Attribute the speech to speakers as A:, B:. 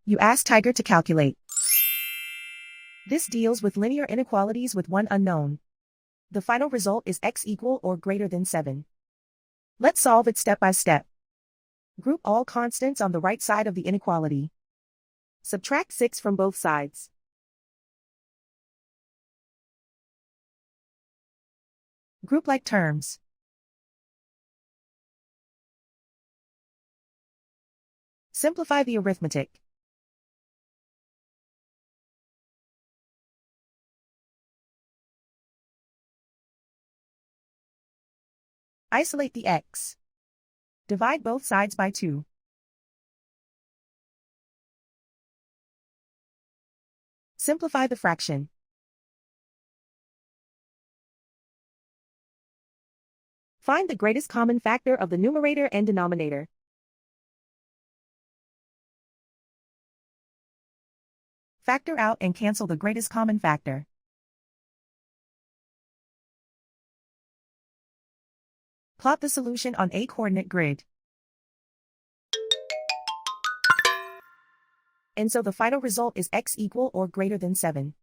A: You ask Tiger to calculate. This deals with linear inequalities with one unknown. The final result is x equal or greater than 7. Let's solve it step by step. Group all constants on the right side of the inequality. Subtract 6 from both sides. Group like terms. Simplify the arithmetic. Isolate the x. Divide both sides by 2. Simplify the fraction. Find the greatest common factor of the numerator and denominator. Factor out and cancel the greatest common factor. Plot the solution on a coordinate grid. And so the final result is x equal or greater than 7.